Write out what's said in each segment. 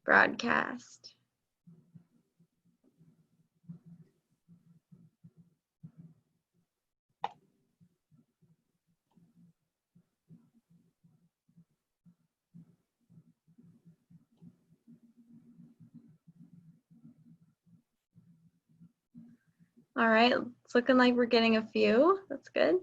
broadcast. All right, it's looking like we're getting a few. That's good.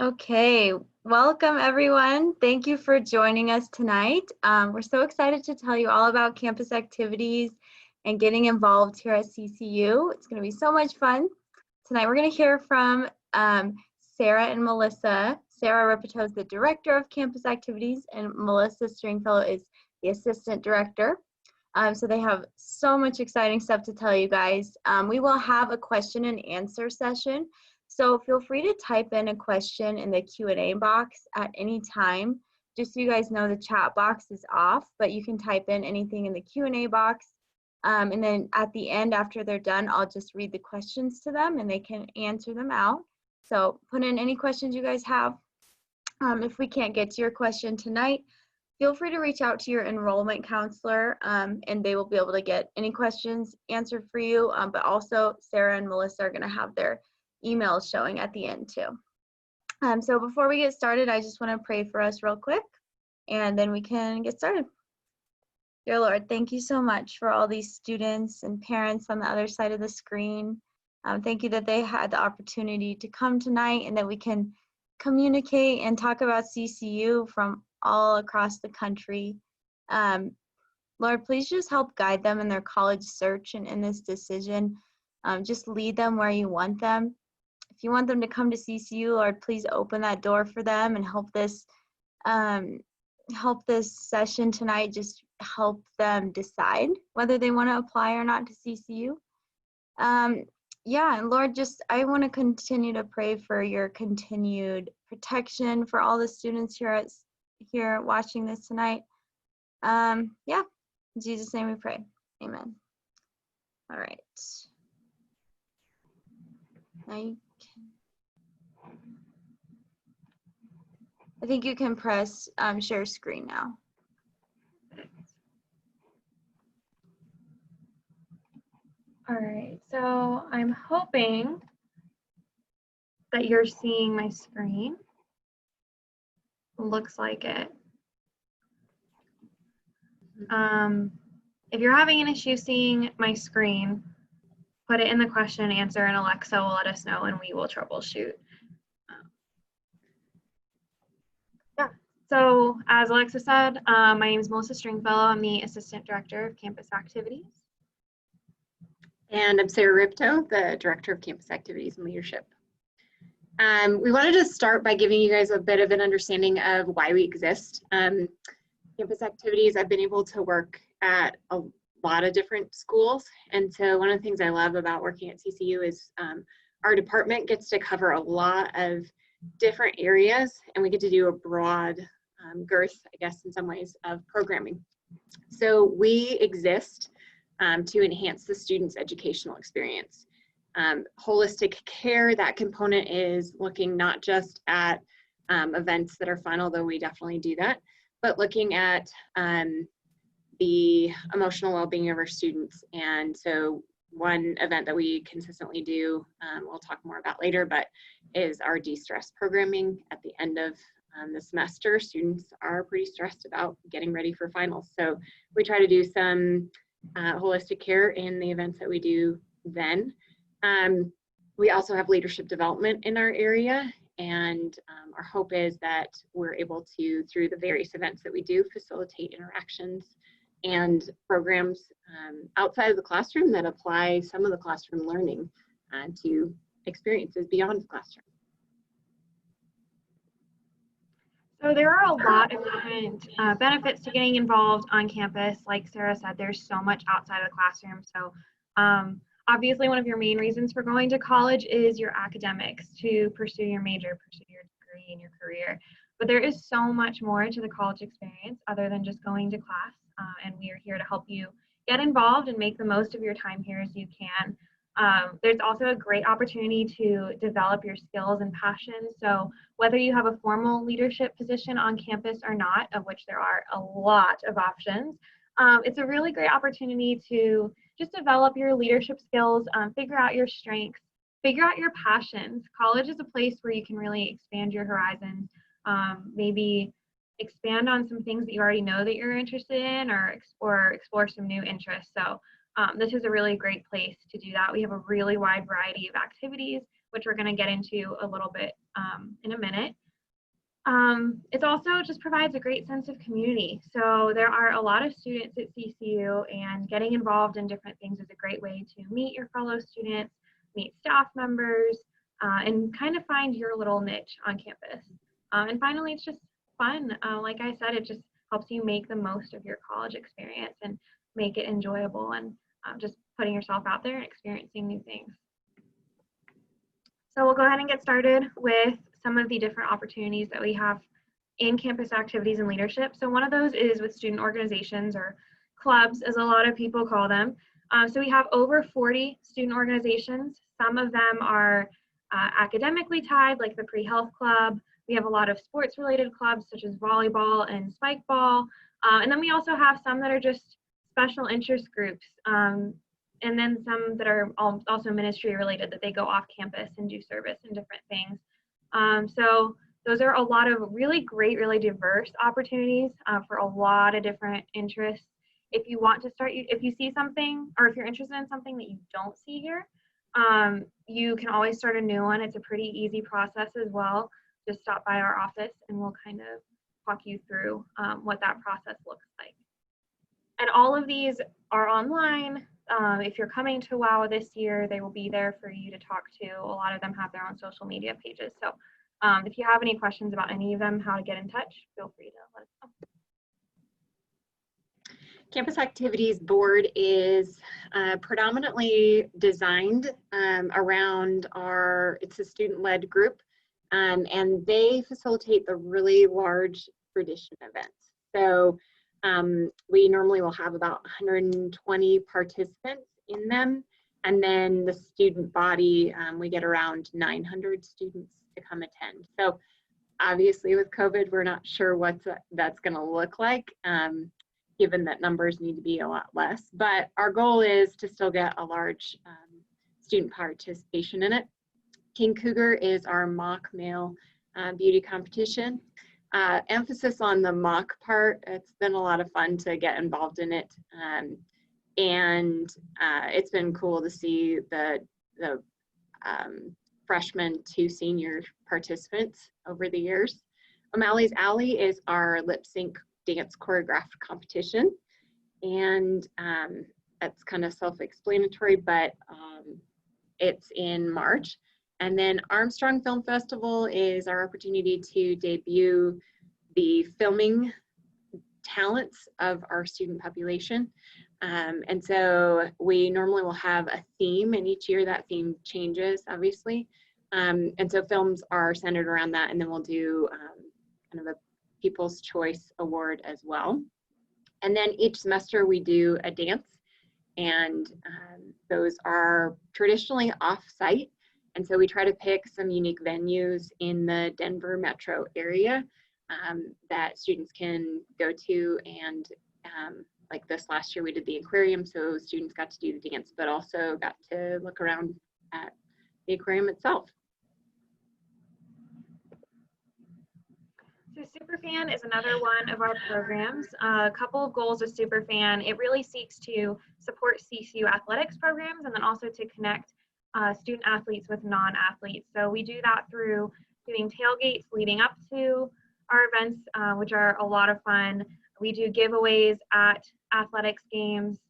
Okay, welcome everyone. Thank you for joining us tonight. We're so excited to tell you all about campus activities and getting involved here at CCU. It's going to be so much fun. Tonight we're going to hear from Sarah and Melissa. Sarah Rippetoe is the Director of Campus Activities and Melissa Stringfellow is the Assistant Director. So they have so much exciting stuff to tell you guys. We will have a question and answer session. So feel free to type in a question in the Q&A box at any time. Just so you guys know, the chat box is off, but you can type in anything in the Q&A box. And then at the end, after they're done, I'll just read the questions to them and they can answer them out. So put in any questions you guys have. If we can't get to your question tonight, feel free to reach out to your enrollment counselor and they will be able to get any questions answered for you. But also Sarah and Melissa are going to have their emails showing at the end too. So before we get started, I just want to pray for us real quick and then we can get started. Dear Lord, thank you so much for all these students and parents on the other side of the screen. Thank you that they had the opportunity to come tonight and that we can communicate and talk about CCU from all across the country. Lord, please just help guide them in their college search and in this decision. Just lead them where you want them. If you want them to come to CCU, Lord, please open that door for them and help this session tonight just help them decide whether they want to apply or not to CCU. Yeah, and Lord, I want to continue to pray for your continued protection for all the students here watching this tonight. Yeah, in Jesus' name we pray. Amen. All right. Now I think you can press share screen now. All right, so I'm hoping that you're seeing my screen. Looks like it. If you're having an issue seeing my screen, put it in the question and answer and Alexa will let us know and we will troubleshoot. So as Alexa said, my name is Melissa Stringfellow. I'm the Assistant Director of Campus Activities. And I'm Sarah Rippetoe, the Director of Campus Activities and Leadership. We wanted to start by giving you guys a bit of an understanding of why we exist. Campus Activities, I've been able to work at a lot of different schools. And so one of the things I love about working at CCU is our department gets to cover a lot of different areas and we get to do a broad girth, I guess, in some ways, of programming. So we exist to enhance the student's educational experience. Holistic care, that component is looking not just at events that are fun, although we definitely do that, but looking at the emotional well-being of our students. And so one event that we consistently do, we'll talk more about later, but is our de-stress programming. At the end of the semester, students are pretty stressed about getting ready for finals. So we try to do some holistic care in the events that we do then. We also have leadership development in our area, and our hope is that we're able to, through the various events that we do, facilitate interactions and programs outside of the classroom that apply some of the classroom learning to experiences beyond the classroom. So there are a lot of different benefits to getting involved on campus. Like Sarah said, there's so much outside of the classroom. So obviously one of your main reasons for going to college is your academics, to pursue your major, pursue your degree and your career. But there is so much more to the college experience other than just going to class, and we are here to help you get involved and make the most of your time here as you can. There's also a great opportunity to develop your skills and passions. So whether you have a formal leadership position on campus or not, of which there are a lot of options, it's a really great opportunity to just develop your leadership skills, figure out your strengths, figure out your passions. College is a place where you can really expand your horizons, maybe expand on some things that you already know that you're interested in, or explore some new interests. So this is a really great place to do that. We have a really wide variety of activities, which we're going to get into a little bit in a minute. It also just provides a great sense of community. So there are a lot of students at CCU, and getting involved in different things is a great way to meet your fellow students, meet staff members, and kind of find your little niche on campus. And finally, it's just fun. Like I said, it just helps you make the most of your college experience and make it enjoyable, and just putting yourself out there and experiencing new things. So we'll go ahead and get started with some of the different opportunities that we have in campus activities and leadership. So one of those is with student organizations, or clubs, as a lot of people call them. So we have over 40 student organizations. Some of them are academically tied, like the Pre-Health Club. We have a lot of sports-related clubs, such as volleyball and spike ball. And then we also have some that are just special interest groups. And then some that are also ministry related, that they go off campus and do service and different things. So those are a lot of really great, really diverse opportunities for a lot of different interests. If you want to start, if you see something, or if you're interested in something that you don't see here, you can always start a new one. It's a pretty easy process as well. Just stop by our office and we'll kind of walk you through what that process looks like. And all of these are online. If you're coming to WOW this year, they will be there for you to talk to. A lot of them have their own social media pages. So if you have any questions about any of them, how to get in touch, feel free to let us know. Campus Activities Board is predominantly designed around it's a student-led group, and they facilitate the really large tradition events. So we normally will have about 120 participants in them, and then the student body, we get around 900 students to come attend. So obviously with COVID, we're not sure what that's going to look like, given that numbers need to be a lot less, but our goal is to still get a large student participation in it. King Cougar is our mock male beauty competition. Emphasis on the mock part. It's been a lot of fun to get involved in it, and it's been cool to see the freshman to senior participants over the years. O'Malley's Alley is our lip sync dance choreographed competition, and that's kind of self-explanatory, but it's in March. And then Armstrong Film Festival is our opportunity to debut the filming talents of our student population. And so we normally will have a theme, and each year that theme changes, obviously. And so films are centered around that, and then we'll do kind of a People's Choice Award as well. And then each semester we do a dance, and those are traditionally off-site. And so we try to pick some unique venues in the Denver metro area that students can go to. And like this last year, we did the aquarium, so students got to do the dance, but also got to look around at the aquarium itself. So SUPERFAN is another one of our programs. A couple of goals of SUPERFAN. It really seeks to support CCU athletics programs, and then also to connect student athletes with non-athletes. So we do that through doing tailgates leading up to our events, which are a lot of fun. We do giveaways at athletics games.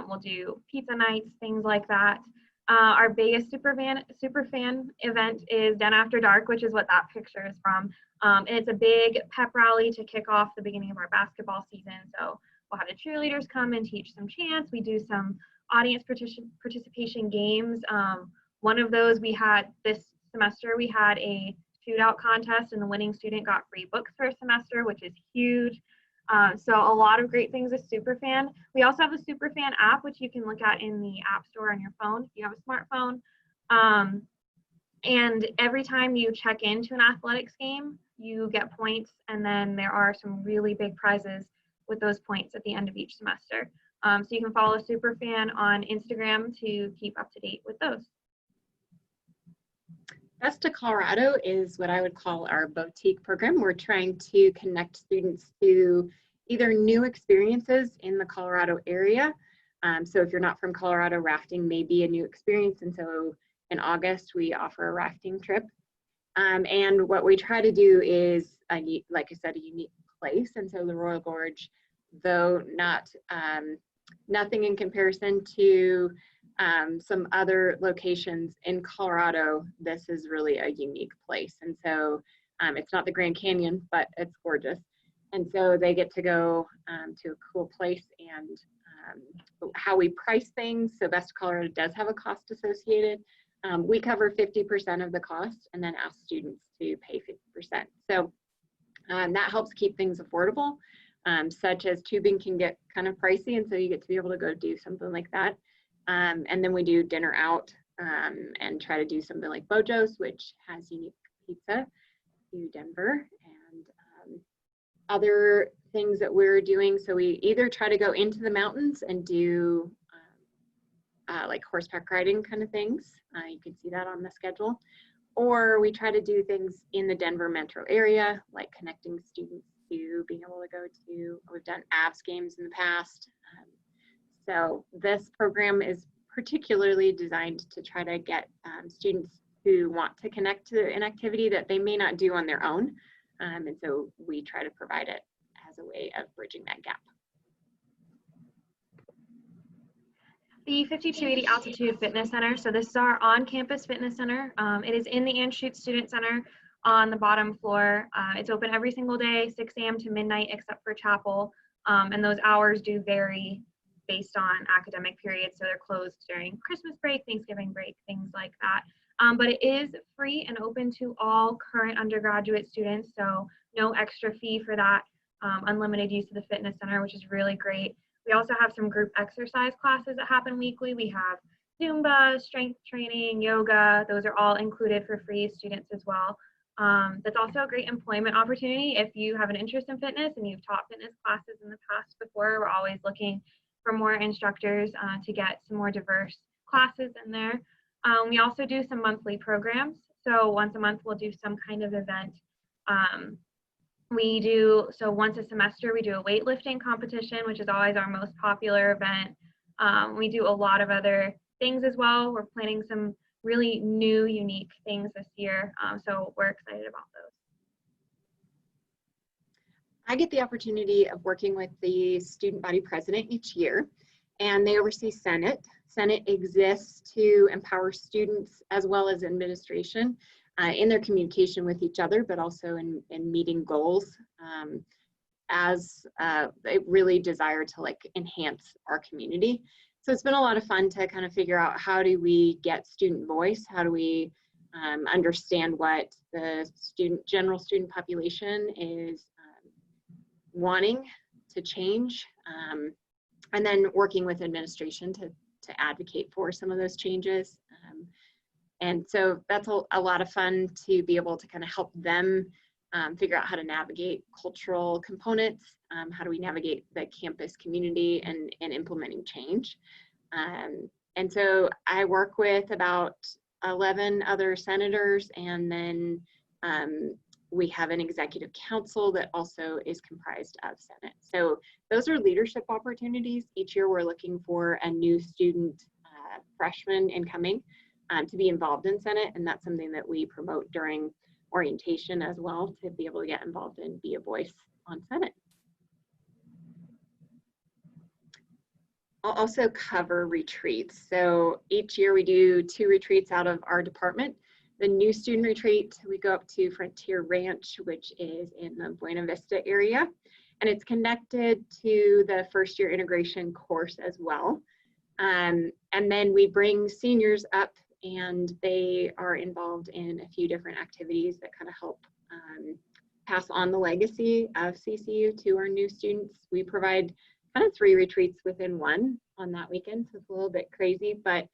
We'll do pizza nights, things like that. Our biggest SUPERFAN event is Den After Dark, which is what that picture is from. And it's a big pep rally to kick off the beginning of our basketball season. So we'll have the cheerleaders come and teach some chants. We do some audience participation games. One of those we had this semester, we had a shootout contest, and the winning student got free books for a semester, which is huge. So a lot of great things with SUPERFAN. We also have a SUPERFAN app, which you can look at in the App Store on your phone if you have a smartphone. And every time you check into an athletics game, you get points, and then there are some really big prizes with those points at the end of each semester. So you can follow SUPERFAN on Instagram to keep up to date with those. Best to Colorado is what I would call our boutique program. We're trying to connect students to either new experiences in the Colorado area. So if you're not from Colorado, rafting may be a new experience. And so in August, we offer a rafting trip. And what we try to do is, like I said, a unique place. And so the Royal Gorge, though not nothing in comparison to some other locations in Colorado, this is really a unique place. And so it's not the Grand Canyon, but it's gorgeous. And so they get to go to a cool place. And how we price things, so Best of Colorado does have a cost associated. We cover 50% of the cost and then ask students to pay 50%. So that helps keep things affordable, such as tubing can get kind of pricey, and so you get to be able to go do something like that. And then we do dinner out and try to do something like Bojo's, which has unique pizza to Denver, and other things that we're doing. So we either try to go into the mountains and do like horseback riding kind of things. You can see that on the schedule. Or we try to do things in the Denver metro area, like connecting students to being able to go to, we've done ABS games in the past. So this program is particularly designed to try to get students who want to connect to an activity that they may not do on their own. And so we try to provide it as a way of bridging that gap. The 5280 Altitude Fitness Center. So this is our on-campus fitness center. It is in the Anschutz Student Center on the bottom floor. It's open every single day, 6 a.m. to midnight, except for chapel. And those hours do vary based on academic periods. So they're closed during Christmas break, Thanksgiving break, things like that. But it is free and open to all current undergraduate students. So no extra fee for that. Unlimited use of the fitness center, which is really great. We also have some group exercise classes that happen weekly. We have Zumba, strength training, yoga. Those are all included for free students as well. That's also a great employment opportunity. If you have an interest in fitness and you've taught fitness classes in the past before, we're always looking for more instructors to get some more diverse classes in there. We also do some monthly programs. So once a month, we'll do some kind of event. So once a semester, we do a weightlifting competition, which is always our most popular event. We do a lot of other things as well. We're planning some really new, unique things this year. So we're excited about those. I get the opportunity of working with the student body president each year, and they oversee Senate. Senate exists to empower students as well as administration in their communication with each other, but also in meeting goals as they really desire to like enhance our community. So it's been a lot of fun to kind of figure out how do we get student voice, how do we understand what the general student population is wanting to change, and then working with administration to advocate for some of those changes. And so that's a lot of fun to be able to kind of help them figure out how to navigate cultural components, how do we navigate the campus community and implementing change. And so I work with about 11 other senators, and then we have an executive council that also is comprised of Senate. So those are leadership opportunities. Each year we're looking for a new student, freshman incoming, to be involved in Senate, and that's something that we promote during orientation as well, to be able to get involved and be a voice on Senate. I'll also cover retreats. So each year we do 2 retreats out of our department. The new student retreat, we go up to Frontier Ranch, which is in the Buena Vista area, and it's connected to the first year integration course as well. And then we bring seniors up and they are involved in a few different activities that kind of help pass on the legacy of CCU to our new students. We provide kind of 3 retreats within one on that weekend, so it's a little bit crazy, but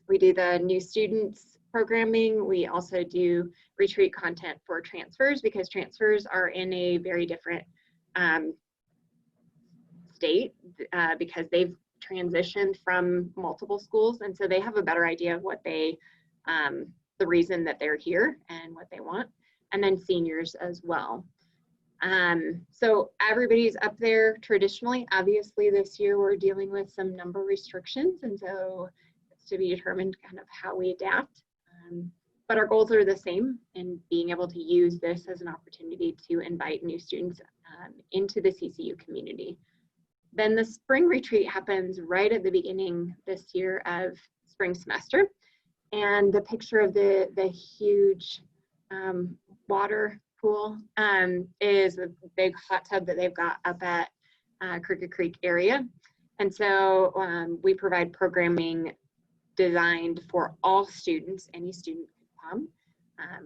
we do the new students programming. We also do retreat content for transfers, because transfers are in a very different state because they've transitioned from multiple schools, and so they have a better idea of what they, the reason that they're here and what they want, and then seniors as well. So everybody's up there traditionally. Obviously this year we're dealing with some number restrictions, and so it's to be determined kind of how we adapt. But our goals are the same, in being able to use this as an opportunity to invite new students into the CCU community. Then the spring retreat happens right at the beginning this year of spring semester. And the picture of the huge water pool is a big hot tub that they've got up at Crooked Creek area. And so we provide programming designed for all students. Any student can come.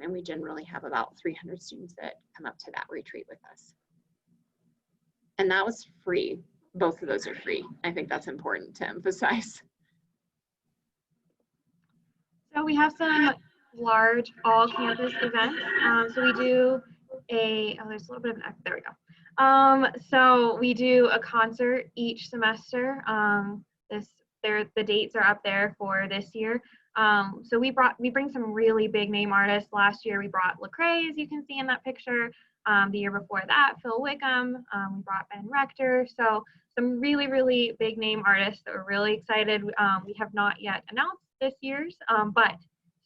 And we generally have about 300 students that come up to that retreat with us. And that was free. Both of those are free. I think that's important to emphasize. So we have some large all-campus events. So we do there's a little bit of an echo, there we go. So we do a concert each semester. The dates are up there for this year. So we bring some really big name artists. Last year we brought Lecrae, as you can see in that picture. The year before that, Phil Wickham. We brought Ben Rector. So some really, really big name artists that we're really excited. We have not yet announced this year's, but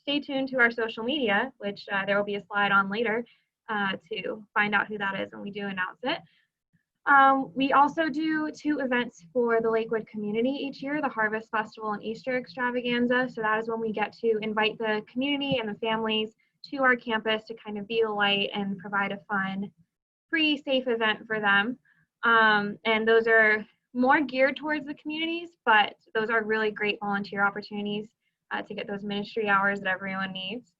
stay tuned to our social media, which there will be a slide on later to find out who that is when we do announce it. We also do 2 events for the Lakewood community each year, the Harvest Festival and Easter Extravaganza. So that is when we get to invite the community and the families to our campus to kind of be the light and provide a fun, free, safe event for them. And those are more geared towards the communities, but those are really great volunteer opportunities to get those ministry hours that everyone needs.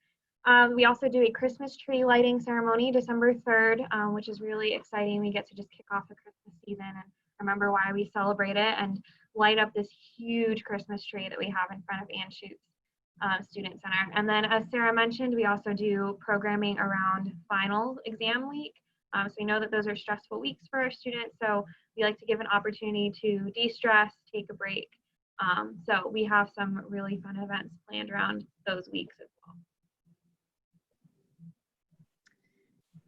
We also do a Christmas tree lighting ceremony December 3rd, which is really exciting. We get to just kick off the Christmas season and remember why we celebrate it and light up this huge Christmas tree that we have in front of Ann Schuetz Student Center. And then, as Sarah mentioned, we also do programming around final exam week. So we know that those are stressful weeks for our students, so we like to give an opportunity to de-stress, take a break. So we have some really fun events planned around those weeks as well.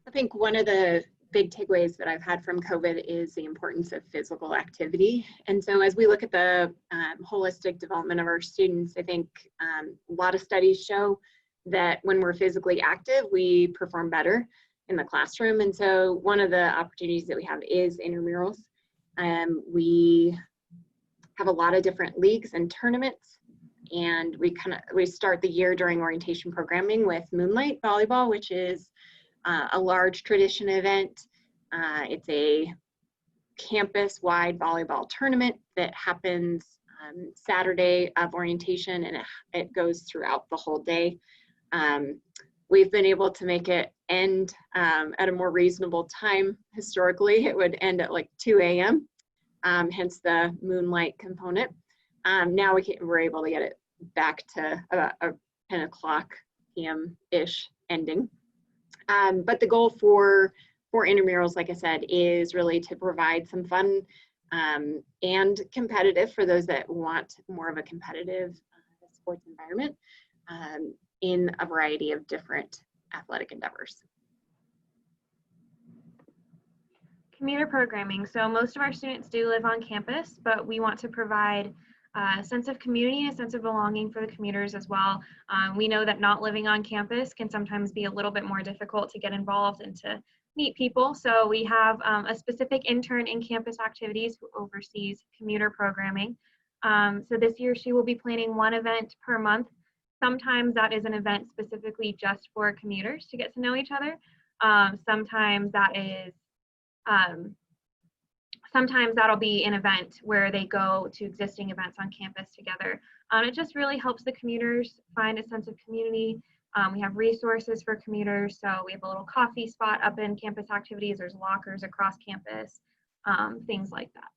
I think one of the big takeaways that I've had from COVID is the importance of physical activity. And so as we look at the holistic development of our students, I think a lot of studies show that when we're physically active, we perform better in the classroom. And so one of the opportunities that we have is intramurals. We have a lot of different leagues and tournaments, and we start the year during orientation programming with Moonlight Volleyball, which is a large tradition event. It's a campus-wide volleyball tournament that happens Saturday of orientation, and it goes throughout the whole day. We've been able to make it end at a more reasonable time. Historically, it would end at like 2 a.m., hence the moonlight component. Now we're able to get it back to about a 10 o'clock p.m.-ish ending. But the goal for intramurals, like I said, is really to provide some fun and competitive for those that want more of a competitive sports environment in a variety of different athletic endeavors. Commuter programming. So most of our students do live on campus, but we want to provide a sense of community, a sense of belonging for the commuters as well. We know that not living on campus can sometimes be a little bit more difficult to get involved and to meet people. So we have a specific intern in campus activities who oversees commuter programming. So this year she will be planning 1 event per month. Sometimes that is an event specifically just for commuters to get to know each other. Sometimes that is sometimes that'll be an event where they go to existing events on campus together. It just really helps the commuters find a sense of community. We have resources for commuters, so we have a little coffee spot up in campus activities. There's lockers across campus, things like that.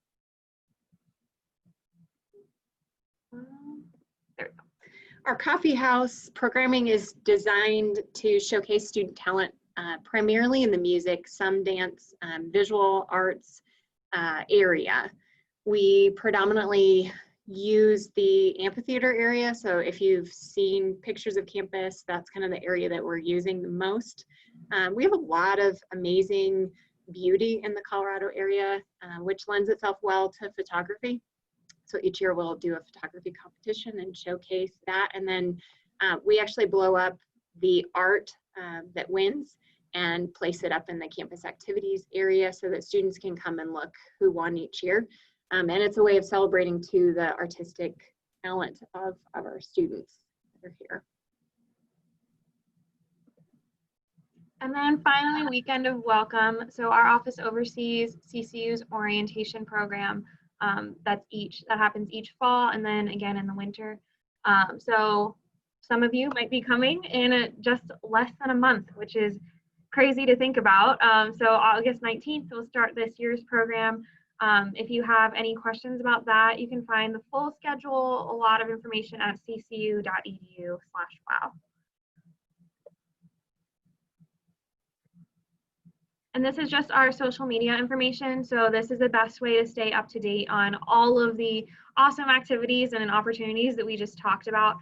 There we go. Our coffee house programming is designed to showcase student talent primarily in the music, some dance, visual arts area. We predominantly use the amphitheater area. So if you've seen pictures of campus, that's kind of the area that we're using the most. We have a lot of amazing beauty in the Colorado area, which lends itself well to photography. So each year we'll do a photography competition and showcase that. And then we actually blow up the art that wins and place it up in the campus activities area so that students can come and look who won each year. And it's a way of celebrating too the artistic talent of our students that are here. And then finally, Weekend of Welcome. So our office oversees CCU's orientation program. That happens each fall and then again in the winter. So some of you might be coming in just less than a month, which is crazy to think about. So August 19th, we'll start this year's program. If you have any questions about that, you can find the full schedule, a lot of information at ccu.edu/wow. And this is just our social media information. So this is the best way to stay up to date on all of the awesome activities and opportunities that we just talked about.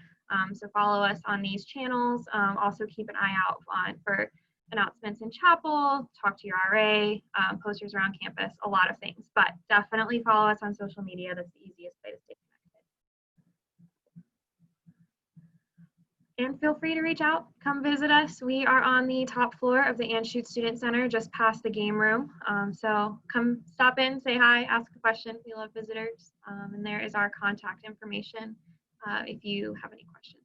So follow us on these channels. Also keep an eye out for announcements in chapel, talk to your RA, posters around campus, a lot of things. But definitely follow us on social media. That's the easiest way to stay connected. And feel free to reach out, come visit us. We are on the top floor of the Anschutz Student Center, just past the game room. So come stop in, say hi, ask a question. We love visitors. And there is our contact information if you have any questions.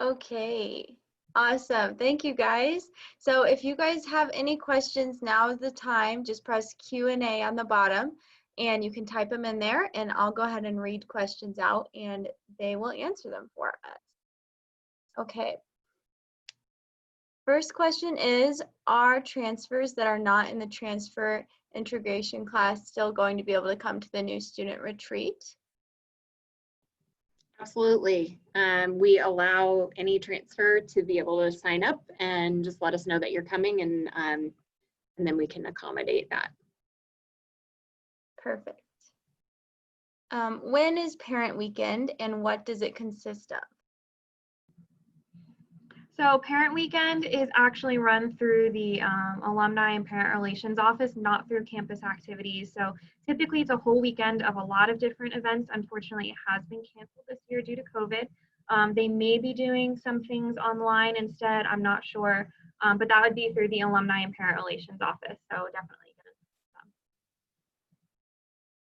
Okay, awesome. Thank you guys. So if you guys have any questions, now is the time. Just press Q&A on the bottom and you can type them in there and I'll go ahead and read questions out and they will answer them for us. Okay. First question is, are transfers that are not in the transfer integration class still going to be able to come to the new student retreat? Absolutely. We allow any transfer to be able to sign up and just let us know that you're coming and then we can accommodate that. Perfect. When is Parent Weekend and what does it consist of? So Parent Weekend is actually run through the Alumni and Parent Relations Office, not through campus activities. So typically it's a whole weekend of a lot of different events. Unfortunately, it has been canceled this year due to COVID. They may be doing some things online instead, I'm not sure, but that would be through the Alumni and Parent Relations Office. So definitely get in touch with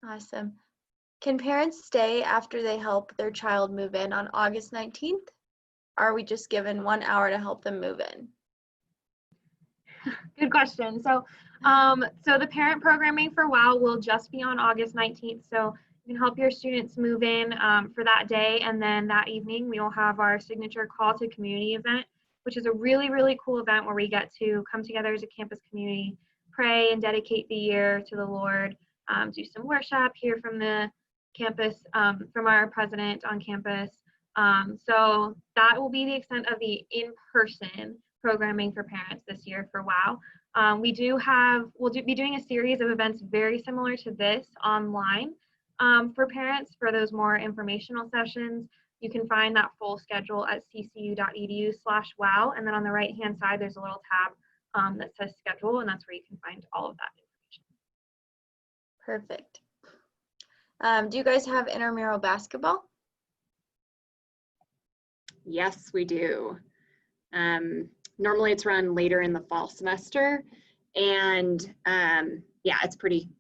them. Awesome. Can parents stay after they help their child move in on August 19th? Are we just given 1 hour to help them move in? Good question. So, so the parent programming for WOW will just be on August 19th. So you can help your students move in for that day. And then that evening, we will have our signature call to community event, which is a really, really cool event where we get to come together as a campus community, pray and dedicate the year to the Lord, do some worship, hear from the campus, from our president on campus. So that will be the extent of the in-person programming for parents this year for WOW. We'll be doing a series of events very similar to this online for parents for those more informational sessions. You can find that full schedule at ccu.edu/wow. And then on the right-hand side, there's a little tab that says schedule, and that's where you can find all of that information. Perfect. Do you guys have intramural basketball? Yes, we do. Normally it's run later in the fall semester and yeah, it's pretty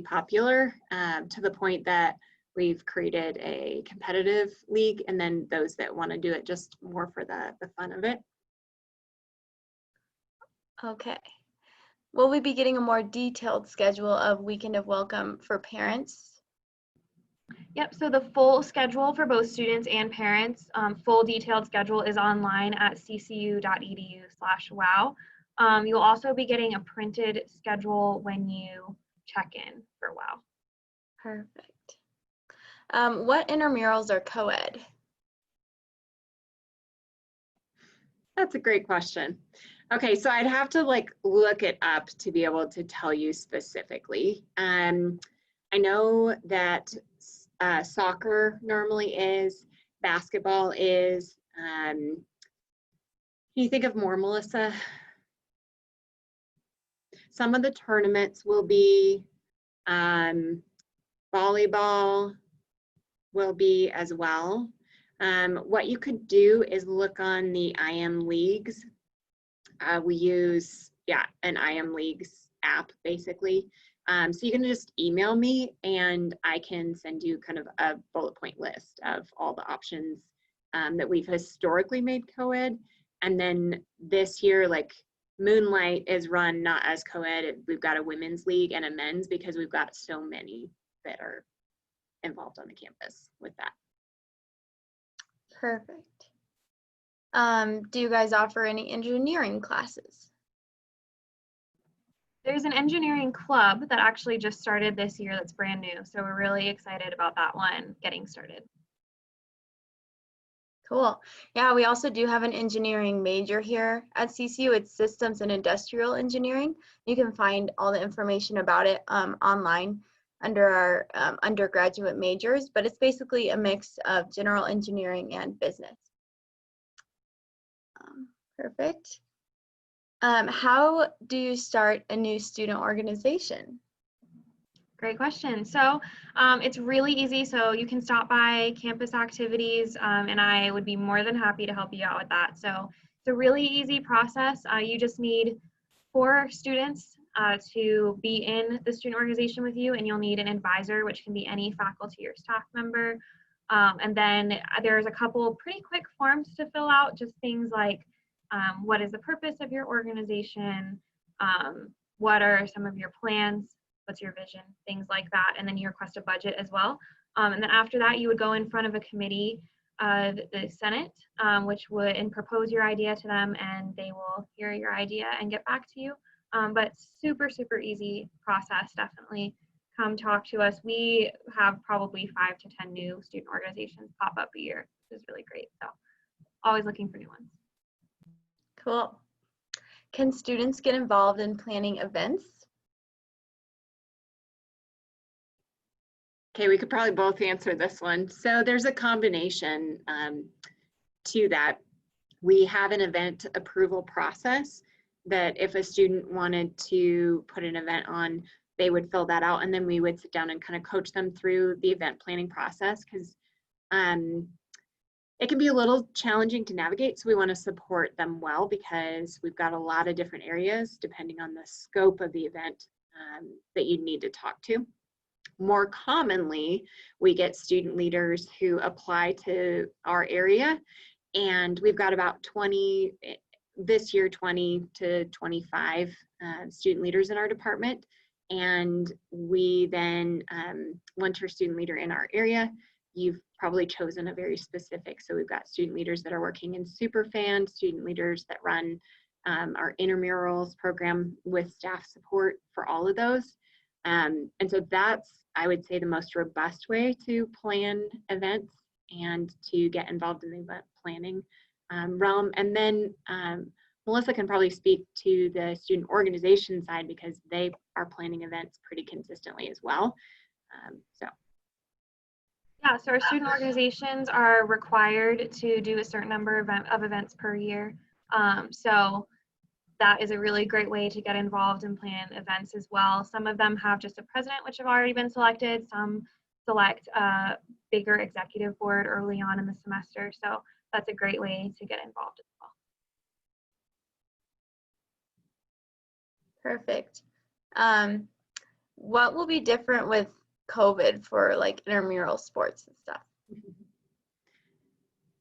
popular to the point that we've created a competitive league and then those that want to do it just more for the fun of it. Okay. Will we be getting a more detailed schedule of Weekend of Welcome for parents? Yep, so the full schedule for both students and parents, full detailed schedule is online at ccu.edu/wow. You'll also be getting a printed schedule when you check in for WOW. Perfect. What intramurals are co-ed? That's a great question. Okay, so I'd have to like look it up to be able to tell you specifically. I know that soccer normally is, basketball is. Can you think of more, Melissa? Some of the tournaments will be, volleyball will be as well. What you could do is look on the IM Leagues. We use, an IM Leagues app basically. So you can just email me and I can send you kind of a bullet point list of all the options that we've historically made co-ed. And then this year, like Moonlight is run not as co-ed. We've got a women's league and a men's because we've got so many that are involved on the campus with that. Perfect. Do you guys offer any engineering classes? There's an engineering club that actually just started this year that's brand new. So we're really excited about that one getting started. Cool. Yeah, we also do have an engineering major here at CCU. It's Systems and Industrial Engineering. You can find all the information about it online under our undergraduate majors, but it's basically a mix of general engineering and business. Perfect. How do you start a new student organization? Great question. So it's really easy. So you can stop by campus activities and I would be more than happy to help you out with that. So it's a really easy process. You just need 4 students to be in the student organization with you, and you'll need an advisor, which can be any faculty or staff member. And then there's a couple pretty quick forms to fill out, just things like what is the purpose of your organization? What are some of your plans? What's your vision? Things like that. And then you request a budget as well. And then after that, you would go in front of a committee of the Senate, which would propose your idea to them, and they will hear your idea and get back to you. But super, super easy process. Definitely come talk to us. We have probably 5 to 10 new student organizations pop up a year, which is really great. So always looking for new ones. Cool. Can students get involved in planning events? Okay, we could probably both answer this one. So there's a combination to that. We have an event approval process that if a student wanted to put an event on, they would fill that out, and then we would sit down and kind of coach them through the event planning process, because it can be a little challenging to navigate. So we want to support them well, because we've got a lot of different areas depending on the scope of the event that you need to talk to. More commonly, we get student leaders who apply to our area, and we've got about 20, this year 20 to 25 student leaders in our department. And we then, once you're a student leader in our area, you've probably chosen a very specific, so we've got student leaders that are working in SUPERFAN, student leaders that run our intramurals program with staff support for all of those. And so that's, I would say, the most robust way to plan events and to get involved in the event planning realm. And then Melissa can probably speak to the student organization side, because they are planning events pretty consistently as well. Yeah, so our student organizations are required to do a certain number of events per year. So that is a really great way to get involved and plan events as well. Some of them have just a president, which have already been selected. Some select a bigger executive board early on in the semester. So that's a great way to get involved as well. Perfect. What will be different with COVID for like intramural sports and stuff?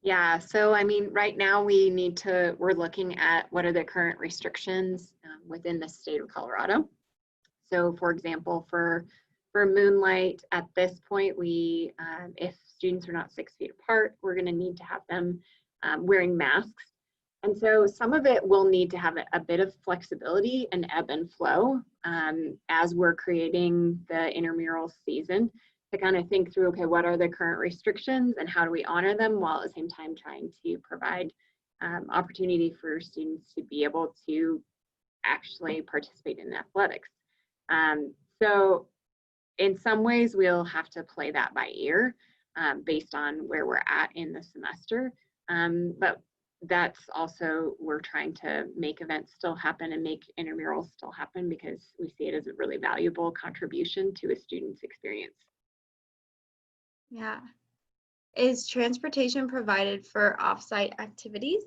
Yeah, so I mean, right now we're looking at what are the current restrictions within the state of Colorado. So for example, for Moonlight, at this point, we, if students are not 6 feet apart, we're gonna need to have them wearing masks. And so some of it will need to have a bit of flexibility and ebb and flow as we're creating the intramural season, to kind of think through, okay, what are the current restrictions and how do we honor them, while at the same time trying to provide opportunity for students to be able to actually participate in athletics. So in some ways we'll have to play that by ear based on where we're at in the semester. But that's also, we're trying to make events still happen and make intramurals still happen, because we see it as a really valuable contribution to a student's experience. Yeah. Is transportation provided for offsite activities?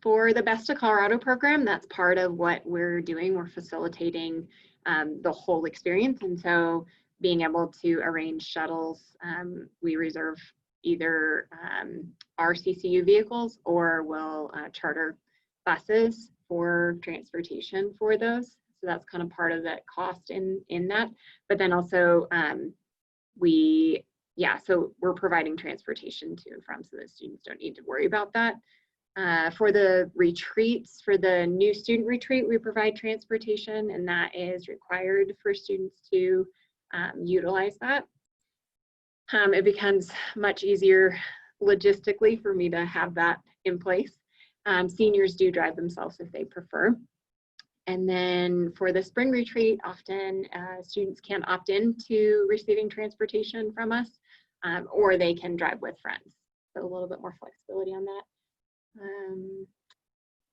For the Best of Colorado program, that's part of what we're doing. We're facilitating the whole experience. And so being able to arrange shuttles, we reserve either our CCU vehicles, or we'll charter buses for transportation for those. So that's kind of part of that cost in that. But then also so we're providing transportation to and from, so that students don't need to worry about that. For the retreats, for the new student retreat, we provide transportation, and that is required for students to utilize that. It becomes much easier logistically for me to have that in place. Seniors do drive themselves if they prefer. And then for the spring retreat, often students can opt in to receiving transportation from us, or they can drive with friends. So a little bit more flexibility on that.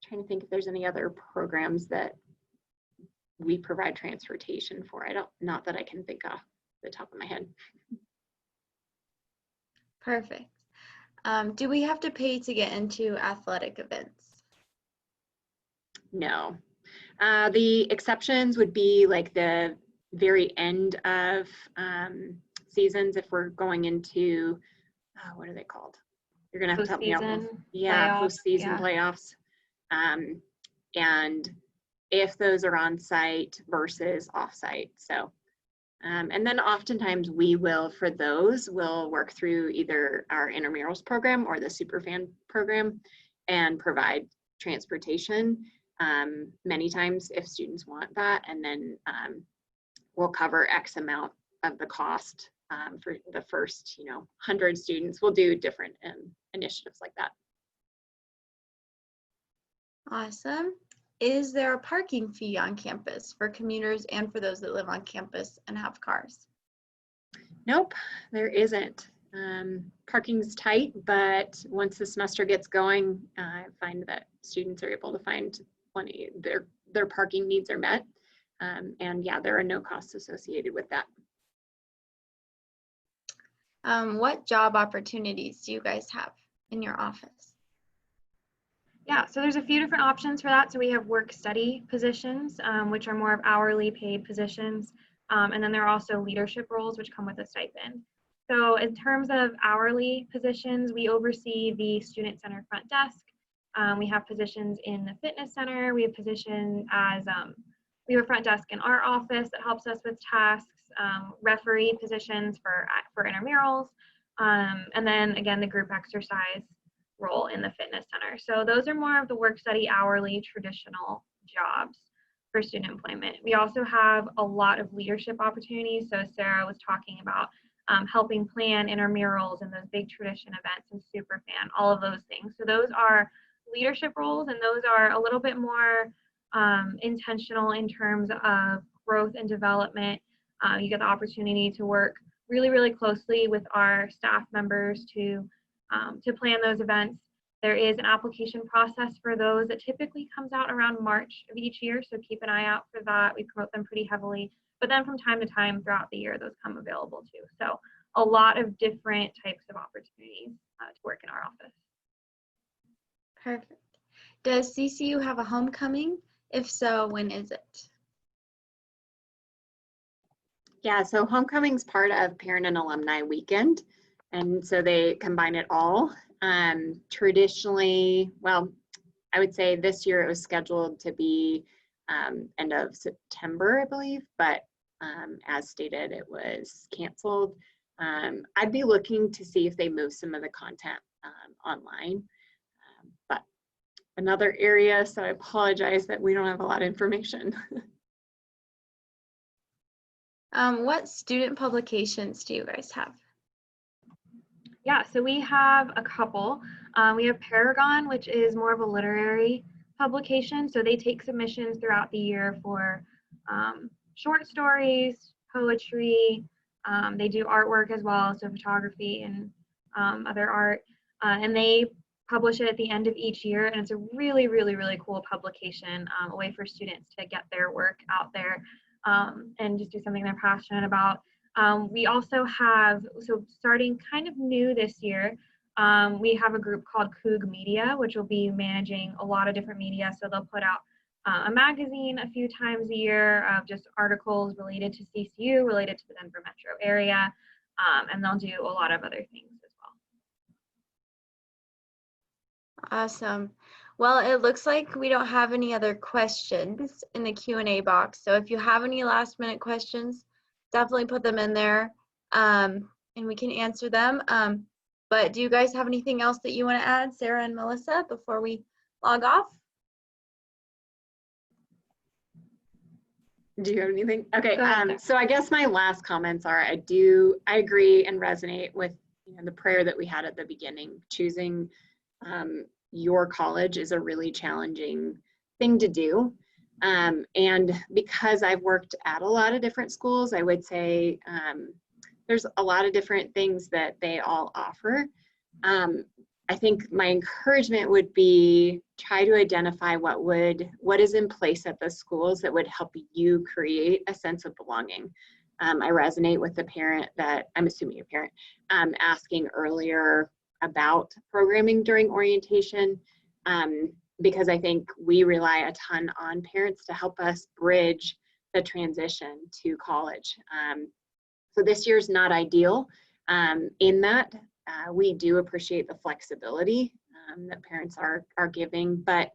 Trying to think if there's any other programs that we provide transportation for. Not that I can think off the top of my head. Perfect. Do we have to pay to get into athletic events? No. The exceptions would be like the very end of seasons, if we're going into, what are they called? You're gonna have to help me out. Yeah, postseason playoffs. And if those are on site versus off site. So, and then oftentimes we will, for those, we'll work through either our intramurals program or the SUPERFAN program and provide transportation many times if students want that. And then we'll cover X amount of the cost for the first, 100 students. We'll do different initiatives like that. Awesome. Is there a parking fee on campus for commuters and for those that live on campus and have cars? Nope, there isn't. Parking's tight, but once the semester gets going, I find that students are able to find plenty, their parking needs are met. And yeah, there are no costs associated with that. What job opportunities do you guys have in your office? Yeah, so there's a few different options for that. So we have work study positions, which are more of hourly paid positions. And then there are also leadership roles, which come with a stipend. So in terms of hourly positions, we oversee the student center front desk. We have positions in the fitness center. We have positions as, we have a front desk in our office that helps us with tasks, referee positions for intramurals, and then again, the group exercise role in the fitness center. So those are more of the work study hourly traditional jobs for student employment. We also have a lot of leadership opportunities. So Sarah was talking about helping plan intramurals and those big tradition events and SUPERFAN, all of those things. So those are leadership roles, and those are a little bit more intentional in terms of growth and development. You get the opportunity to work really, really closely with our staff members to plan those events. There is an application process for those that typically comes out around March of each year, so keep an eye out for that. We promote them pretty heavily, but then from time to time throughout the year, those come available too. So a lot of different types of opportunities to work in our office. Perfect. Does CCU have a homecoming? If so, when is it? Yeah, so homecoming's part of Parent and Alumni Weekend, and so they combine it all. Traditionally, well, I would say this year it was scheduled to be end of September, I believe, but as stated, it was canceled. I'd be looking to see if they move some of the content online, but another area, so I apologize that we don't have a lot of information. What student publications do you guys have? Yeah, so we have a couple. We have Paragon, which is more of a literary publication. So they take submissions throughout the year for short stories, poetry. They do artwork as well, so photography and other art. And they publish it at the end of each year. And it's a really, really, really cool publication, a way for students to get their work out there and just do something they're passionate about. We also have, so starting kind of new this year, we have a group called Coog Media, which will be managing a lot of different media. So they'll put out a magazine a few times a year of just articles related to CCU, related to the Denver metro area, and they'll do a lot of other things as well. Awesome. Well, it looks like we don't have any other questions in the Q&A box. So if you have any last minute questions, definitely put them in there and we can answer them. But do you guys have anything else that you want to add, Sarah and Melissa, before we log off? Do you have anything? Okay, so I guess my last comments are I agree and resonate with the prayer that we had at the beginning. Choosing your college is a really challenging thing to do. And because I've worked at a lot of different schools, I would say there's a lot of different things that they all offer. I think my encouragement would be try to identify what is in place at the schools that would help you create a sense of belonging. I resonate with the parent that, I'm assuming a parent, asking earlier about programming during orientation, because I think we rely a ton on parents to help us bridge the transition to college. So this year's not ideal in that we do appreciate the flexibility that parents are giving, but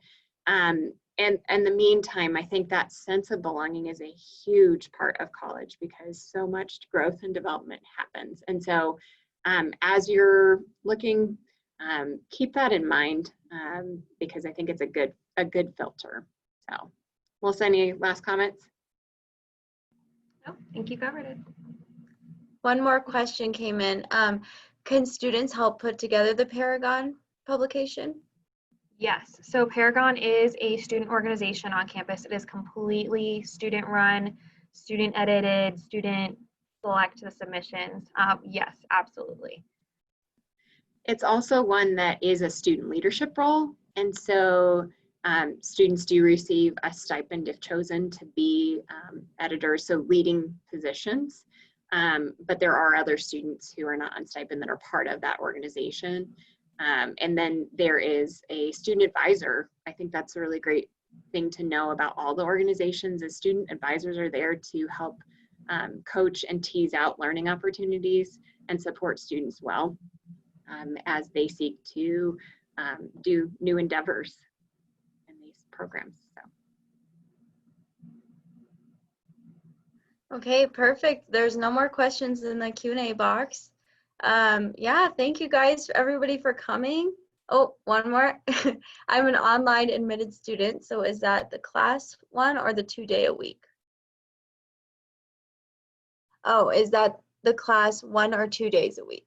in the meantime, I think that sense of belonging is a huge part of college because so much growth and development happens. And so as you're looking, keep that in mind because I think it's a good filter. So, Melissa, any last comments? No, I think you covered it. One more question came in. Can students help put together the Paragon publication? Yes, so Paragon is a student organization on campus. It is completely student run, student edited, student select the submissions. Yes, absolutely. It's also one that is a student leadership role. And so students do receive a stipend if chosen to be editors, so leading positions. But there are other students who are not on stipend that are part of that organization. And then there is a student advisor. I think that's a really great thing to know about all the organizations is student advisors are there to help coach and tease out learning opportunities and support students well as they seek to do new endeavors in these programs. So. Okay, perfect. There's no more questions in the Q&A box. Yeah, thank you guys, everybody, for coming. Oh, one more. I'm an online admitted student, so is that the class 1 or the 2-day a week? Oh, is that the class 1 or 2 days a week?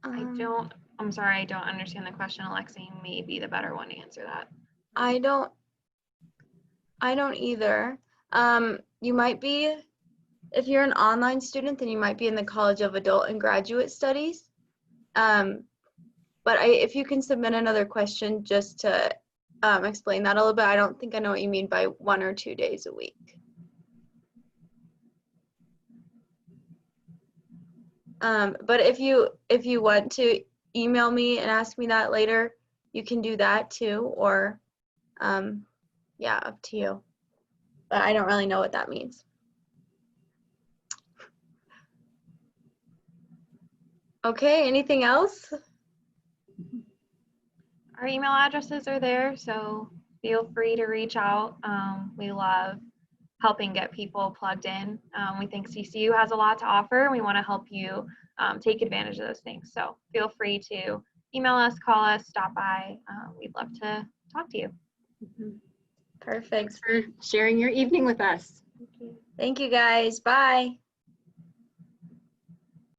I'm sorry, I don't understand the question. Alexi may be the better one to answer that. I don't either. You might be, if you're an online student, then you might be in the College of Adult and Graduate Studies. But if you can submit another question just to explain that a little bit, I don't think I know what you mean by 1 or 2 days a week. But if you want to email me and ask me that later, you can do that too, or yeah, up to you. But I don't really know what that means. Okay, anything else? Our email addresses are there, so feel free to reach out. We love helping get people plugged in. We think CCU has a lot to offer. We want to help you take advantage of those things. So feel free to email us, call us, stop by. We'd love to talk to you. Perfect. Thanks for sharing your evening with us. Thank you guys. Bye.